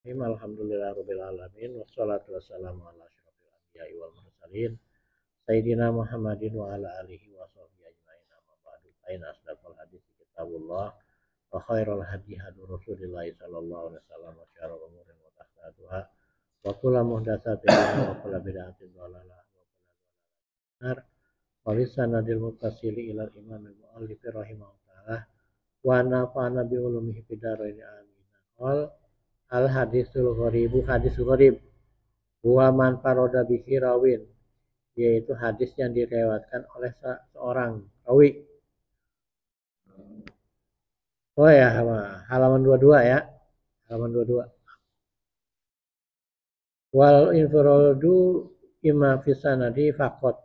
Alhamdulillahirabbil alamin wassalatu wassalamu ala asyrofil anbiya'i wal mursalin sayyidina Muhammadin wa ala alihi wa sahbihi ajmain amma ba'du fa inna asdaqal hadits kitabullah wa khairal hadi hadi Rasulillah sallallahu alaihi wasallam wa syarrul umuri muhdatsatuha wa kullu muhdatsatin bid'ah wa kullu bid'atin dhalalah wa kullu nar wa lisanadil muttasili ila imam al-muallif rahimahullah wa nafa'ana bi ulumihi fid dharain amin. Al hadisul ghoribu hadis gharib huwa man faroda bihi rawin, yaitu hadis yang direwatkan oleh seorang rawi. Oh ya, halaman 22 ya. Halaman 22. Wal infiradu imma fi sanadi faqat.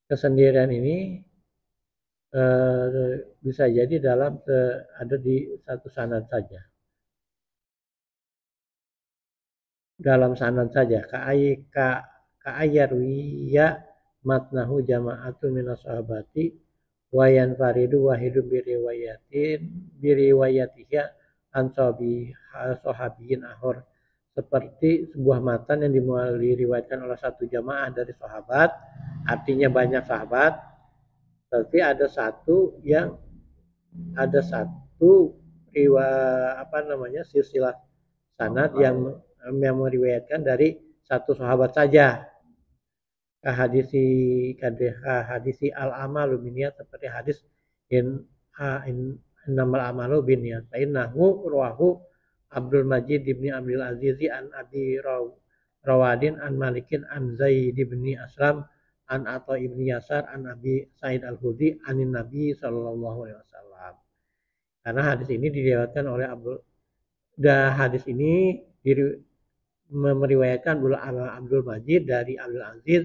Kesendirian ini bisa jadi ada di satu sanad saja. Dalam sanad saja ka'ayyarwiya matnahu jama'atu minas sahabati wa yanfaridu wahidu biriwayatiha an sahabiyin ahor, seperti sebuah matan yang diriwayatkan oleh satu jamaah dari sahabat, artinya banyak sahabat, tapi ada satu silsilah sanad yang meriwayatkan dari satu sahabat saja. Hadisi al-amalu binniyat, seperti hadis innamal amalu binniyat. Fa innahu rawahu Abdul Majid ibni Abdul Aziz an Abi Rawadin an Malikin an Zaid ibni Aslam an Atha ibni Yasar an Abi Sa'id al-Khudri anin Nabi sallallahu alaihi wasallam. Karena hadis ini diriwayatkan oleh hadis ini meriwayatkan Abdul Majid dari Abdul Aziz,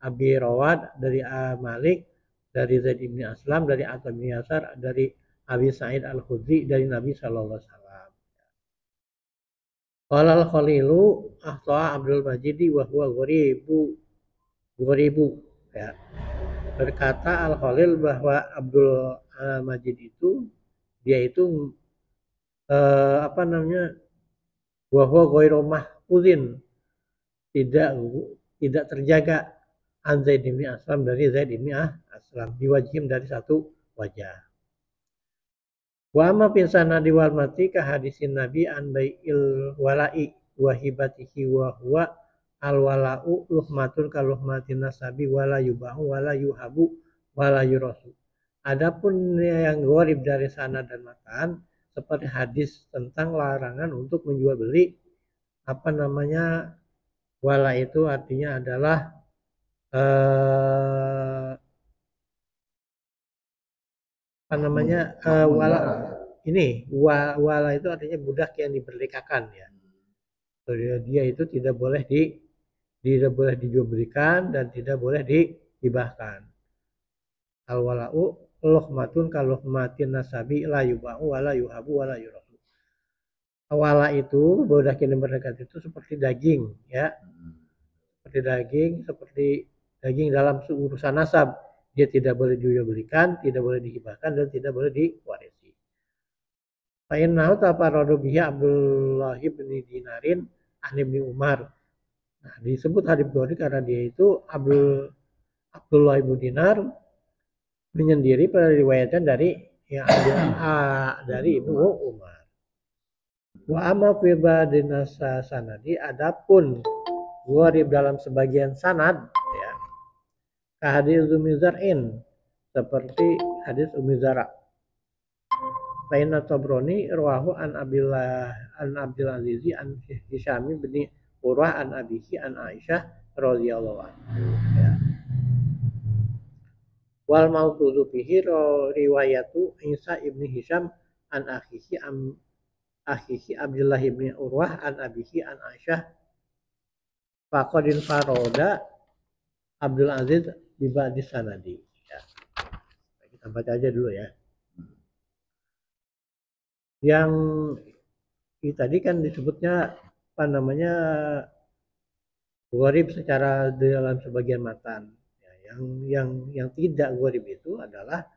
Abi Rawad dari Malik, dari Zaid bin Aslam, dari Atha bin Yasar, dari Abi Sa'id al-Khudri, dari Nabi sallallahu alaihi wasallam. Qala al-Khalilu ahta Abdul Majid wa huwa ghoribu ya. Berkata Al-Khalil bahwa Abdul Majid itu dia itu bahwa ghairu mahfuzin, tidak terjaga an Zaid bin Aslam, dari Zaid bin Aslam, diwajib dari satu wajah. Wa amma fi sanadi wal mati ka hadisin nabi an bai'il wala'i wa hibatihi wa huwa al wala'u luhmatun ka luhmatin nasabi wala yubahu wala yuhabu wala yurasu. Adapun yang gharib dari sanad dan matan, seperti hadis tentang larangan untuk menjual beli wala, itu artinya adalah wala itu artinya budak yang diberdekakan ya. Dia itu tidak boleh dijual belikan dan tidak boleh dihibahkan. Al wala'u luhmatun kaluhmatin nasabi la yubahu wala yuhabu wala yurasu. Wala itu, budak yang merdeka itu seperti daging ya. Seperti daging dalam urusan nasab. Dia tidak boleh dijual belikan, tidak boleh dihibahkan, dan tidak boleh diwarisi. Fa innahu tafarradu bihi Abdullah bin Dinarin an Ibni Umar. Nah, disebut hadits gharib karena dia itu Abdullah bin Dinar menyendiri pada riwayatkan dari Ibnu Umar. Wa amma fi ba'din sanadi, adapun gharib dalam sebagian sanad ya, ka hadis Ummi Zar'in, seperti hadis Ummi Zara. Fa inna Tabrani rawahu an Abdul Aziz an Hisham bin Urwah an abihi an Aisyah radhiyallahu anha ya. Wal maududu bihi riwayatu Isa ibni Hisham an akhihi Abdullah ibni Urwah an abihi an Aisyah faqadin faroda Abdul Aziz di ba'di sanadi ya. Kita baca aja dulu ya. Yang tadi kan disebutnya gharib secara dalam sebagian matan. Yang tidak gharib itu adalah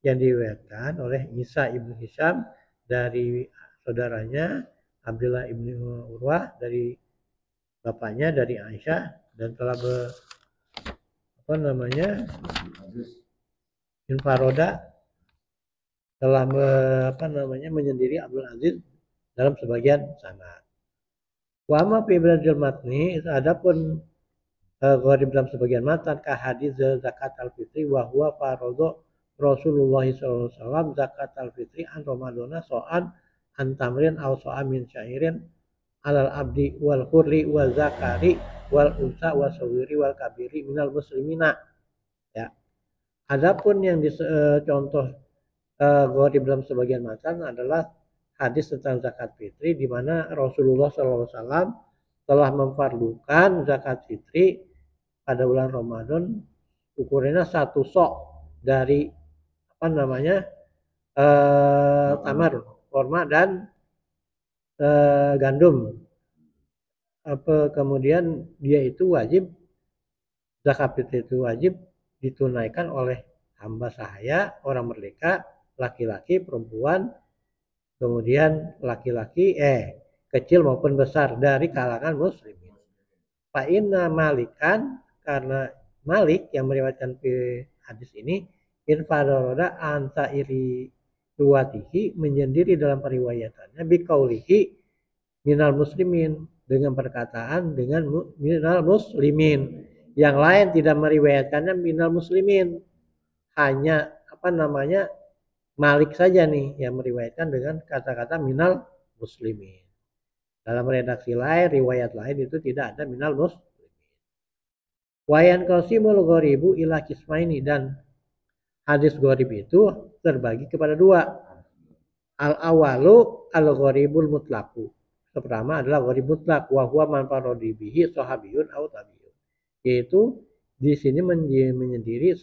yang diriwayatkan oleh Isa ibnu Hisham dari saudaranya Abdullah ibni Urwah dari bapaknya dari Aisyah dan telah infaroda telah menyendiri Abdul Aziz dalam sebagian sanad. Wa ma fi ibradil matni adapun gharib dalam sebagian matan ka hadis zakat al-fitri wa huwa faradhu Rasulullah sallallahu alaihi wasallam zakat al-fitri an Ramadana so'an an tamrin aw so'an min syairin alal abdi wal hurri wal zakari wal unsa wa sawiri wal kabiri minal muslimina. Ya. Adapun yang contoh gharib dalam sebagian matan adalah hadis tentang zakat fitri di mana Rasulullah SAW telah memfardukan zakat fitri pada bulan Ramadan ukurannya 1 sok dari tamar, korma dan gandum. Kemudian dia itu wajib zakat fitri itu wajib ditunaikan oleh hamba sahaya, orang merdeka, laki-laki, perempuan, kemudian laki-laki kecil maupun besar dari kalangan muslimin. Fa inna malikan, karena Malik yang meriwayatkan hadis ini infaroda anta iri ruwatihi menyendiri dalam periwayatannya biqaulihi minal muslimin dengan perkataan dengan minal muslimin. Yang lain tidak meriwayatkannya minal muslimin, hanya Malik saja nih yang meriwayatkan dengan kata-kata minal muslimin. Dalam redaksi lain, riwayat lain itu tidak ada minal muslimin. Wayan qasimul ghoribu ila kismaini, dan hadis gharib itu terbagi kepada 2. Al awalu al gharibul mutlaqu. Pertama adalah gharib mutlak wa huwa man faradi bihi sahabiyun aw tabi'un. Yaitu di sini menyendiri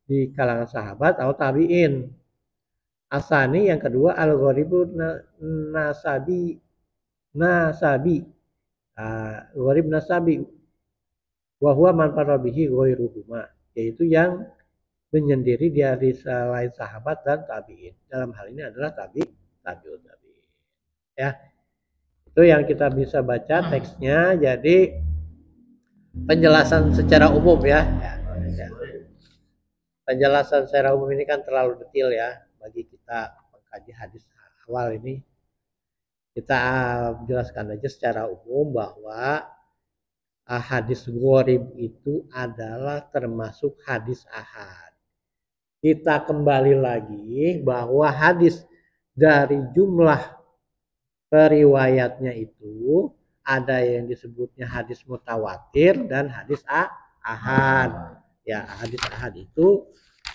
di kalangan sahabat atau tabi'in. Asani yang kedua al gharibu nasabi. Gharib nasabi wa huwa man farabihi ghairuhuma, yaitu yang menyendiri dari selain sahabat dan tabi'in. Dalam hal ini adalah tabi'un. Ya. Itu yang kita bisa baca teksnya. Jadi penjelasan secara umum ya. Penjelasan secara umum ini kan terlalu detail ya bagi kita mengkaji hadis awal ini. Kita jelaskan aja secara umum bahwa hadis gharib itu adalah termasuk hadis ahad. Kita kembali lagi bahwa hadis dari jumlah periwayatnya itu ada yang disebutnya hadis mutawatir dan hadis ahad. Ya, hadis ahad itu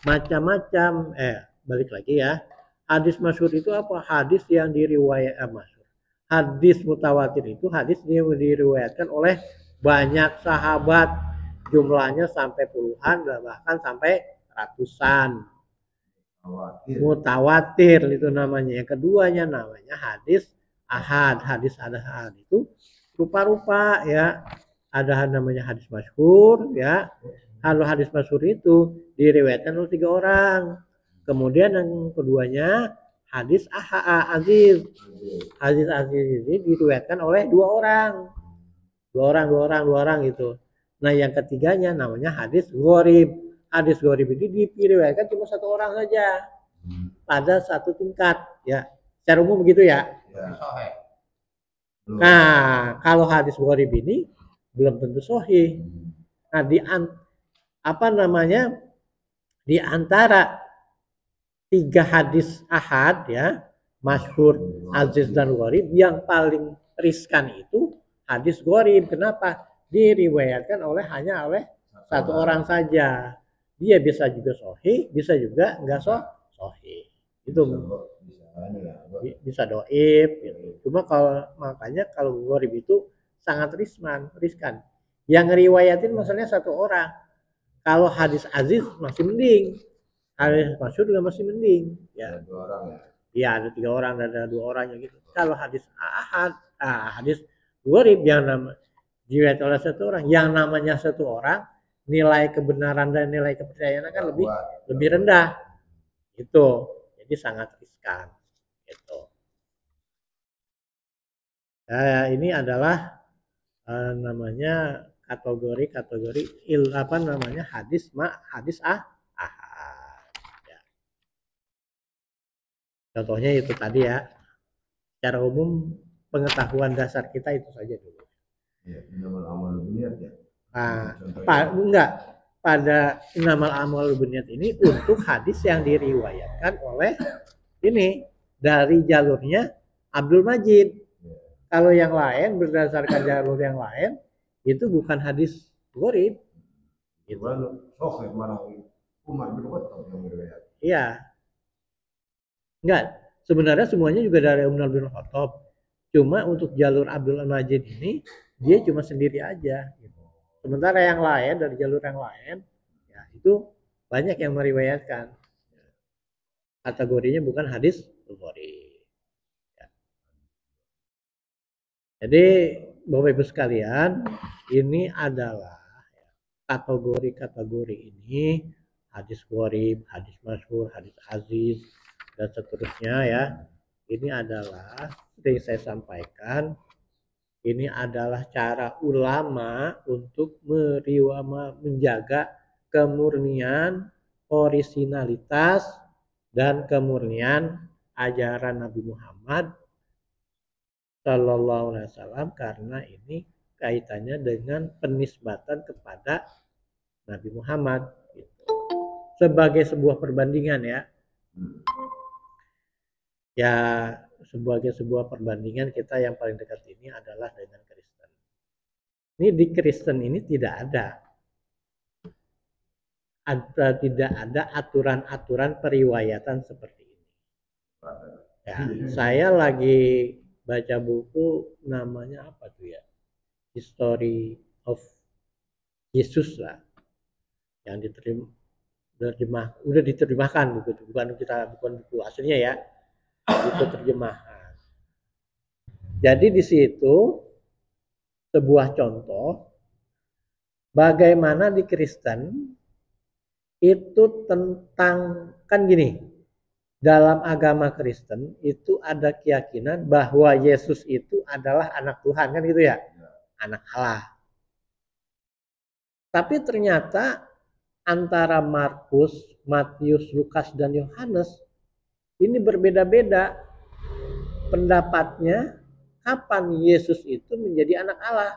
macam-macam. Balik lagi ya. Hadis masyhur itu apa? Hadis yang diriwayatkan masyhur. Hadis mutawatir itu hadis yang diriwayatkan oleh banyak sahabat, jumlahnya sampai puluhan bahkan sampai ratusan. Mutawatir itu namanya. Yang keduanya namanya hadis ahad. Hadis ahad itu rupa-rupa ya. Ada namanya hadis masyhur ya. Kalau hadis masyhur itu diriwayatkan oleh 3 orang. Kemudian yang keduanya hadis aziz. Hadis aziz ini diriwayatkan oleh 2 orang. 2 orang gitu. Nah, yang ketiganya namanya hadis gharib. Hadis gharib ini diriwayatkan cuma 1 orang saja. Pada 1 tingkat ya. Secara umum begitu ya. Nah, kalau hadis gharib ini belum tentu sahih. Nah, di antara 3 hadis ahad ya, masyhur, aziz dan gharib, yang paling riskan itu hadis gharib. Kenapa? Diriwayatkan hanya oleh 1 orang saja. Dia bisa juga sahih, bisa juga enggak sahih. Itu bisa dhaif gitu. Cuma makanya kalau gharib itu sangat riskan. Yang riwayatin maksudnya 1 orang. Kalau hadis aziz masih mending. Hadis masyhur juga masih mending. Ya. 2 orang ya. Iya, ada 3 orang, ada 2 orangnya gitu. Kalau hadis ahad, hadis gharib yang diriwayatkan oleh 1 orang, yang namanya 1 orang, nilai kebenaran dan nilai kepercayaan kan lebih rendah. Itu. Jadi sangat riskan. Gitu. Ini adalah namanya kategori hadis ahad. Ya. Contohnya itu tadi ya. Secara umum pengetahuan dasar kita itu saja dulu. Ya, amal niat ya. Enggak, pada inamal amal biniat ini untuk hadis yang diriwayatkan oleh ini dari jalurnya Abdul Majid. Ya. Kalau yang lain berdasarkan jalur yang lain itu bukan hadis gharib. Itu kan Sahih malah Umar bin Khattab yang meriwayatkan. Iya. Enggak, sebenarnya semuanya juga dari Umar bin Khattab. Cuma untuk jalur Abdul Majid ini dia cuma sendiri aja. Sementara yang lain dari jalur yang lain, ya itu banyak yang meriwayatkan. Kategorinya bukan hadis gharib. Ya. Jadi Bapak Ibu sekalian, ini adalah kategori-kategori ini hadis gharib, hadis masyhur, hadis aziz dan seterusnya ya. Ini adalah seperti saya sampaikan, ini adalah cara ulama untuk menjaga kemurnian, orisinalitas, dan kemurnian ajaran Nabi Muhammad Sallallahu Alaihi Wasallam, karena ini kaitannya dengan penisbatan kepada Nabi Muhammad. Sebagai sebuah perbandingan ya. Ya, sebagai sebuah perbandingan kita yang paling dekat ini adalah dengan Kristen. Ini di Kristen ini tidak ada aturan-aturan periwayatan seperti ini. Ya, saya lagi baca buku namanya apa tuh ya? History of Jesus lah. Yang udah diterjemahkan bukan buku aslinya ya. Buku terjemahan. Jadi di situ sebuah contoh bagaimana di Kristen itu tentang, kan gini, dalam agama Kristen itu ada keyakinan bahwa Yesus itu adalah anak Tuhan, kan gitu ya, anak Allah. Tapi ternyata antara Markus, Matius, Lukas, dan Yohanes ini berbeda-beda pendapatnya kapan Yesus itu menjadi anak Allah.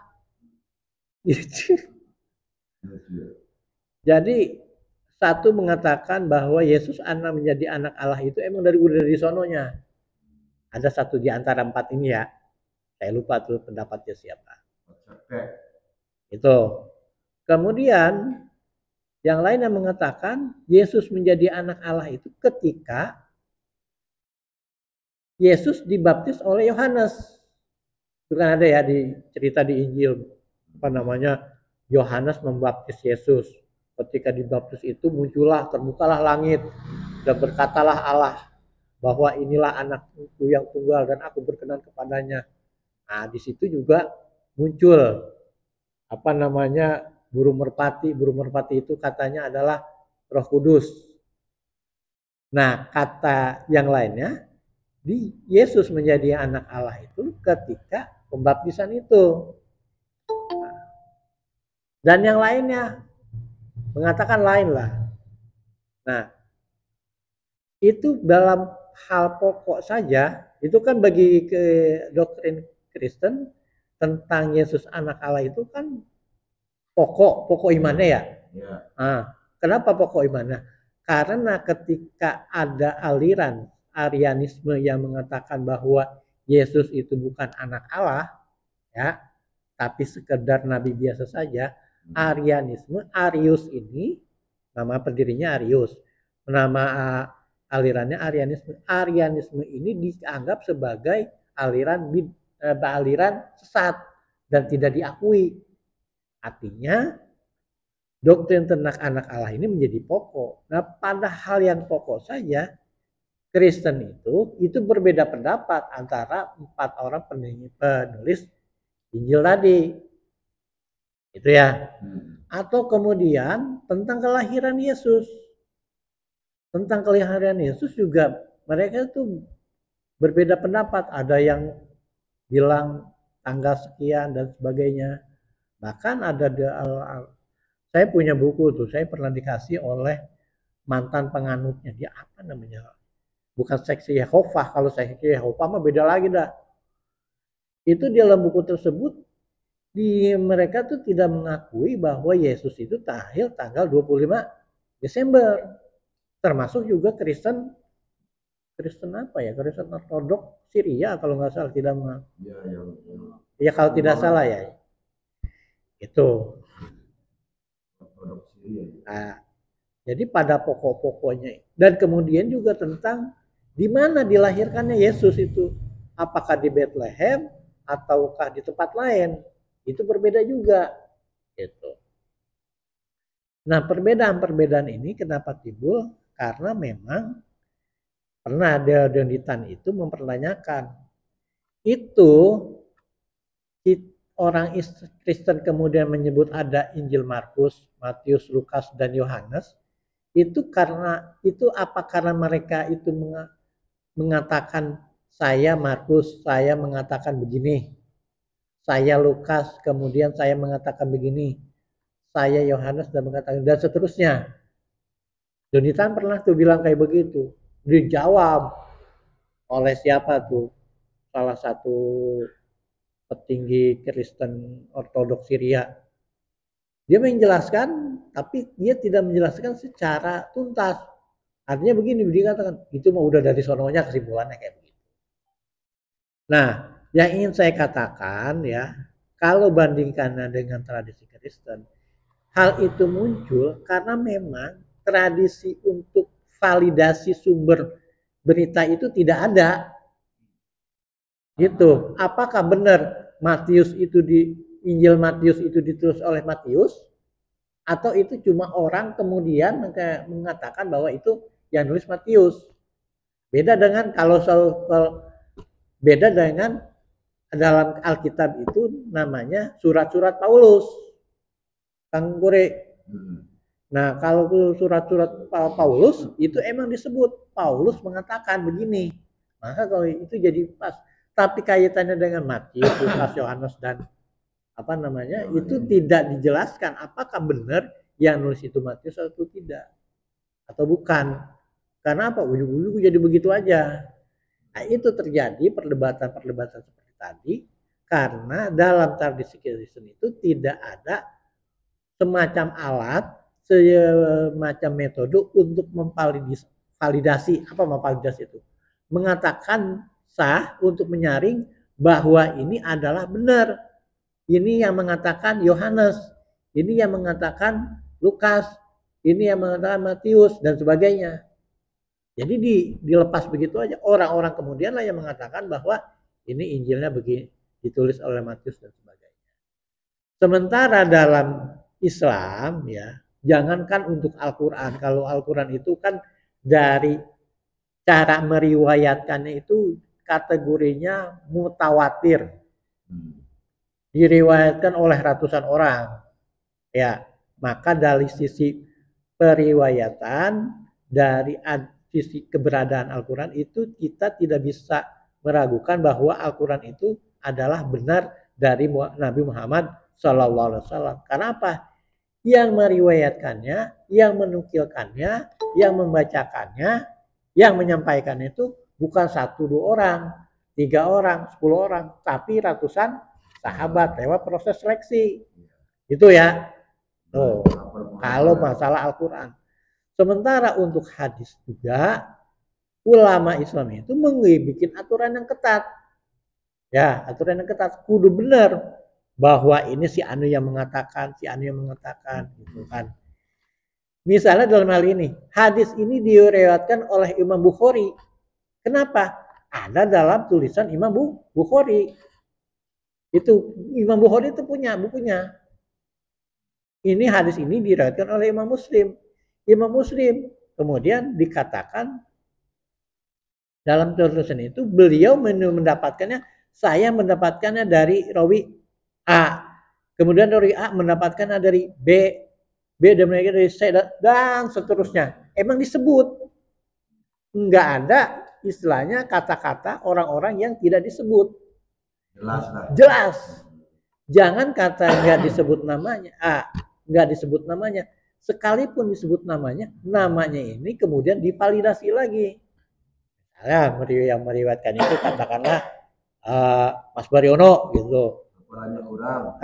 Jadi satu mengatakan bahwa Yesus menjadi anak Allah itu emang dari sononya. Ada satu di antara empat ini ya. Saya lupa tuh pendapatnya siapa. Itu. Kemudian yang lain yang mengatakan Yesus menjadi anak Allah itu ketika Yesus dibaptis oleh Yohanes. Itu kan ada ya di cerita di Injil. Apa namanya? Yohanes membaptis Yesus. Ketika dibaptis itu muncullah, terbukalah langit dan berkatalah Allah bahwa inilah anakku yang tunggal dan aku berkenan kepadanya. Nah, di situ juga muncul apa namanya burung merpati. Burung merpati itu katanya adalah Roh Kudus. Nah, kata yang lainnya di Yesus menjadi anak Allah itu ketika pembaptisan itu. Dan yang lainnya mengatakan lain lah. Nah, itu dalam hal pokok saja, itu kan bagi ke doktrin Kristen tentang Yesus anak Allah itu kan pokok imannya ya. Nah, kenapa pokok imannya? Karena ketika ada aliran Arianisme yang mengatakan bahwa Yesus itu bukan anak Allah, ya, tapi sekedar nabi biasa saja. Arianisme, Arius ini nama pendirinya Arius, nama alirannya Arianisme. Arianisme ini dianggap sebagai aliran sesat dan tidak diakui. Artinya doktrin tentang anak Allah ini menjadi pokok. Nah, pada hal yang pokok saja Kristen itu berbeda pendapat antara empat orang penulis Injil tadi. Itu ya. Atau kemudian tentang kelahiran Yesus. Tentang kelahiran Yesus juga mereka itu berbeda pendapat. Ada yang bilang tanggal sekian dan sebagainya. Bahkan ada saya punya buku tuh, saya pernah dikasih oleh mantan penganutnya, dia apa namanya? Bukan seksi Yehovah, kalau seksi Yehovah mah beda lagi dah. Itu di dalam buku tersebut mereka tuh tidak mengakui bahwa Yesus itu lahir tanggal 25 Desember. Termasuk juga Kristen apa ya? Kristen Ortodok Syria kalau nggak salah tidak mengakui. Ya kalau tidak salah ya. Itu. Nah, jadi pada pokok-pokoknya dan kemudian juga tentang di mana dilahirkannya Yesus itu. Apakah di Bethlehem ataukah di tempat lain? Itu berbeda juga. Gitu. Nah, perbedaan-perbedaan ini kenapa timbul? Karena memang pernah Dionitan itu mempertanyakan itu orang Kristen kemudian menyebut ada Injil Markus, Matius, Lukas, dan Yohanes itu apa karena mereka itu mengatakan saya Markus, saya mengatakan begini, saya Lukas, kemudian saya mengatakan begini, saya Yohanes dan mengatakan dan seterusnya. Dionitan pernah tuh bilang kayak begitu. Dijawab oleh siapa tuh? Salah satu petinggi Kristen Ortodoks Syria. Dia menjelaskan, tapi dia tidak menjelaskan secara tuntas. Artinya begini, dia katakan, itu mah udah dari sononya kesimpulannya kayak begitu. Nah, yang ingin saya katakan ya, kalau bandingkannya dengan tradisi Kristen, hal itu muncul karena memang tradisi untuk validasi sumber berita itu tidak ada. Gitu. Apakah benar Matius itu Injil Matius itu ditulis oleh Matius atau itu cuma orang kemudian mengatakan bahwa itu yang nulis Matius? Beda dengan beda dengan dalam Alkitab itu namanya surat-surat Paulus. Kang Kure. Nah, kalau surat-surat Paulus itu emang disebut Paulus mengatakan begini. Maka kalau itu jadi pas. Tapi kaitannya dengan Matius, Lukas, Yohanes dan apa namanya itu tidak dijelaskan apakah benar yang nulis itu Matius atau tidak atau bukan. Karena apa? Ujung-ujung jadi begitu aja. Nah, itu terjadi perdebatan-perdebatan seperti tadi karena dalam tradisi Kristen itu tidak ada semacam alat, semacam metode untuk memvalidasi itu. Mengatakan sah untuk menyaring bahwa ini adalah benar. Ini yang mengatakan Yohanes, ini yang mengatakan Lukas, ini yang mengatakan Matius dan sebagainya. Jadi dilepas begitu aja. Orang-orang kemudian lah yang mengatakan bahwa ini Injilnya begini ditulis oleh Matius dan sebagainya. Sementara dalam Islam ya, jangankan untuk Al-Qur'an. Kalau Al-Qur'an itu kan dari cara meriwayatkannya itu kategorinya mutawatir. Diriwayatkan oleh ratusan orang. Ya, maka dari sisi periwayatan, dari sisi keberadaan Al-Quran itu kita tidak bisa meragukan bahwa Al-Quran itu adalah benar dari Nabi Muhammad SAW. Karena apa? Yang meriwayatkannya, yang menukilkannya, yang membacakannya, yang menyampaikannya itu bukan 1-2 orang, 3 orang, 10 orang, tapi ratusan sahabat lewat proses seleksi. Itu ya. Tuh, kalau masalah Al-Quran. Sementara untuk hadis juga, ulama Islam itu bikin aturan yang ketat. Ya, aturan yang ketat. Kudu benar bahwa ini si Anu yang mengatakan, si Anu yang mengatakan. Gitu kan. Misalnya dalam hal ini, hadis ini diriwayatkan oleh Imam Bukhari. Kenapa? Ada dalam tulisan Imam Bukhari. Itu Imam Bukhari itu punya bukunya. Ini hadis ini diriwayatkan oleh Imam Muslim. Imam Muslim kemudian dikatakan dalam tulisan itu beliau mendapatkannya, saya mendapatkannya dari rawi A, kemudian dari A mendapatkannya dari B dari C dan seterusnya. Emang disebut, nggak ada istilahnya kata-kata orang-orang yang tidak disebut. Jelas lah. Jelas. Jangan kata nggak disebut namanya, nggak disebut namanya. Sekalipun disebut namanya ini kemudian divalidasi lagi. Nah, yang meriwayatkan itu katakanlah Mas Baryono gitu. Banyak orang.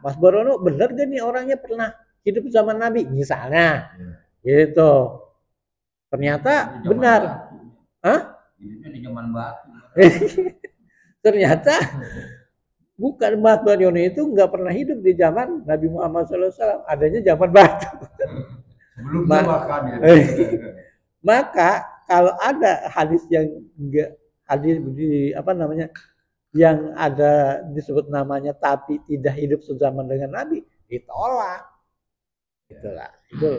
Mas Baryono benar gak nih orangnya pernah hidup zaman Nabi misalnya, gitu. Ternyata benar. Hidupnya di zaman batu. Ternyata bukan, Mas Baryono itu nggak pernah hidup di zaman Nabi Muhammad SAW, adanya zaman batu. Belum makan ya. Maka kalau ada hadis yang enggak hadis di yang ada disebut namanya tapi tidak hidup sezaman dengan Nabi, ditolak. Itulah itu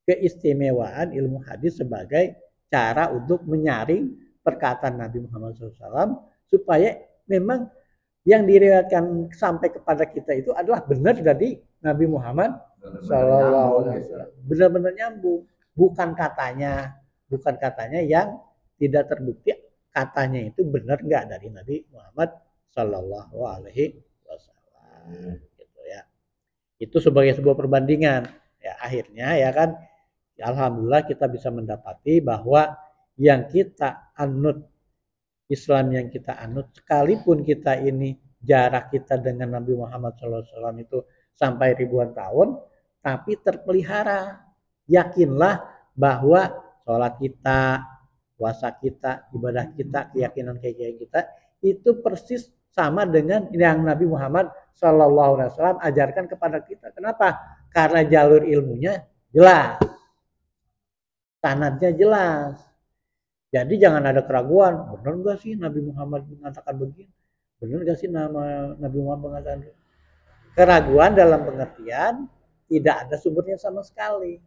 keistimewaan ilmu hadis sebagai cara untuk menyaring perkataan Nabi Muhammad SAW supaya memang yang diriwayatkan sampai kepada kita itu adalah benar dari Nabi Muhammad SAW, benar-benar nyambung, bukan katanya yang tidak terbukti katanya itu benar nggak dari Nabi Muhammad Sallallahu Alaihi Wasallam, gitu ya. Itu sebagai sebuah perbandingan. Ya akhirnya ya kan, alhamdulillah kita bisa mendapati bahwa yang kita anut, Islam yang kita anut, sekalipun kita ini jarak kita dengan Nabi Muhammad SAW itu sampai ribuan tahun, tapi terpelihara. Yakinlah bahwa sholat kita, puasa kita, ibadah kita, keyakinan kita itu persis sama dengan yang Nabi Muhammad SAW ajarkan kepada kita. Kenapa? Karena jalur ilmunya jelas, sanadnya jelas. Jadi jangan ada keraguan, benar nggak sih Nabi Muhammad mengatakan begini? Benar nggak sih nama Nabi Muhammad mengatakan? Keraguan dalam pengertian tidak ada sumbernya sama sekali.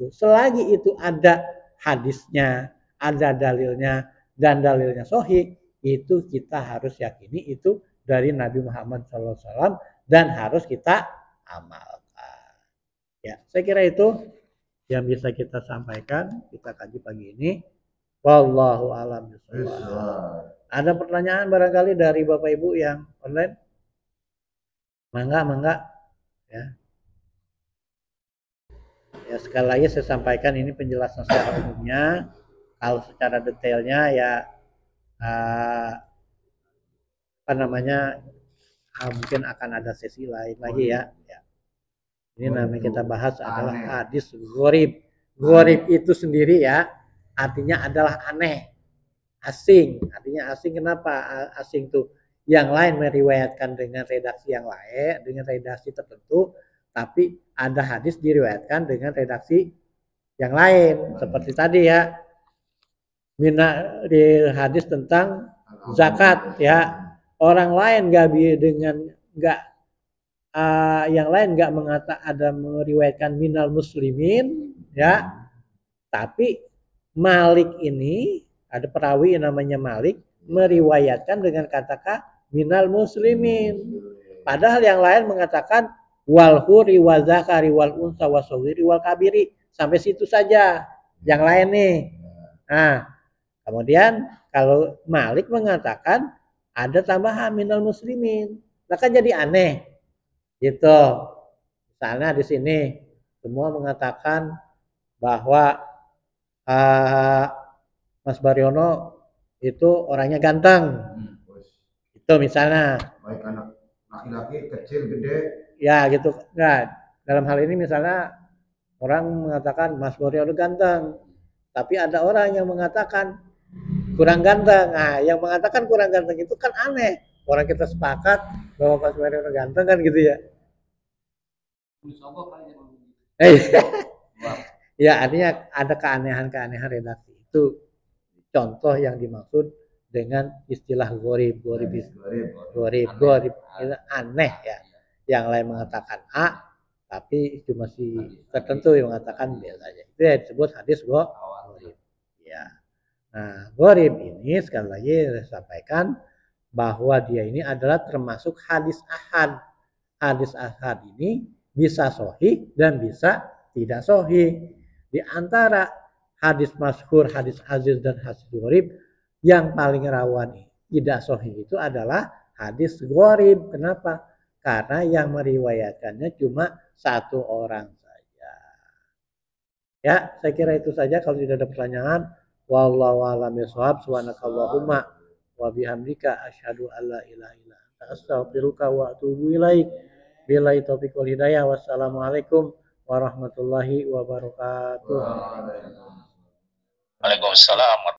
Selagi itu ada hadisnya, ada dalilnya, dan dalilnya sahih, itu kita harus yakini itu dari Nabi Muhammad SAW dan harus kita amalkan. Ya, saya kira itu yang bisa kita sampaikan, kita kaji pagi ini. Wallahu a'lam bishawab. Ada pertanyaan barangkali dari Bapak Ibu yang online? Mangga ya. Ya sekali lagi saya sampaikan ini penjelasan secara umumnya. Kalau secara detailnya ya mungkin akan ada sesi lain lagi ya. Ini namanya kita bahas adalah hadis gharib. Gharib itu sendiri ya artinya adalah aneh, asing. Artinya asing, kenapa asing tuh? Yang lain meriwayatkan dengan redaksi yang lain, dengan redaksi tertentu, tapi ada hadis diriwayatkan dengan redaksi yang lain. Seperti tadi ya, di hadis tentang zakat ya, orang lain yang lain nggak mengatakan, ada meriwayatkan minal muslimin ya, tapi Malik ini ada perawi yang namanya Malik meriwayatkan dengan kata minal muslimin, padahal yang lain mengatakan wal huri wa zakari wal unsa wa sawiri wal kabiri, sampai situ saja yang lain nih. Nah, kemudian kalau Malik mengatakan ada tambahan minal muslimin, maka jadi aneh gitu. Misalnya di sini semua mengatakan bahwa Mas Baryono itu orangnya ganteng. Itu misalnya. Baik anak laki-laki, kecil, gede. Ya gitu. Nah, dalam hal ini misalnya orang mengatakan Mas Baryono ganteng, tapi ada orang yang mengatakan kurang ganteng. Nah, yang mengatakan kurang ganteng itu kan aneh. Orang kita sepakat bahwa Mas Baryono ganteng kan gitu ya. Ya artinya ada keanehan-keanehan redaksi. Itu contoh yang dimaksud dengan istilah gharib. Gharib itu aneh ya. Yang lain mengatakan A, tapi cuma si tertentu yang mengatakan B saja. Itu yang disebut hadis gharib. Ya. Nah, gharib ini sekali lagi saya sampaikan bahwa dia ini adalah termasuk hadis ahad. Hadis ahad ini bisa sahih dan bisa tidak sahih. Di antara hadis masyhur, hadis aziz dan hadis gharib, yang paling rawan tidak sahih itu adalah hadis gharib. Kenapa? Karena yang meriwayatkannya cuma satu orang saja. Ya, saya kira itu saja. Kalau tidak ada pertanyaan, wallahu a'lam bishawab. Subhanakallahumma wa bihamdika asyhadu an la ilaha illa anta astaghfiruka wa atubu ilaik. Billahi taufiq wal hidayah. Wassalamualaikum warahmatullahi wabarakatuh. Waalaikumsalam.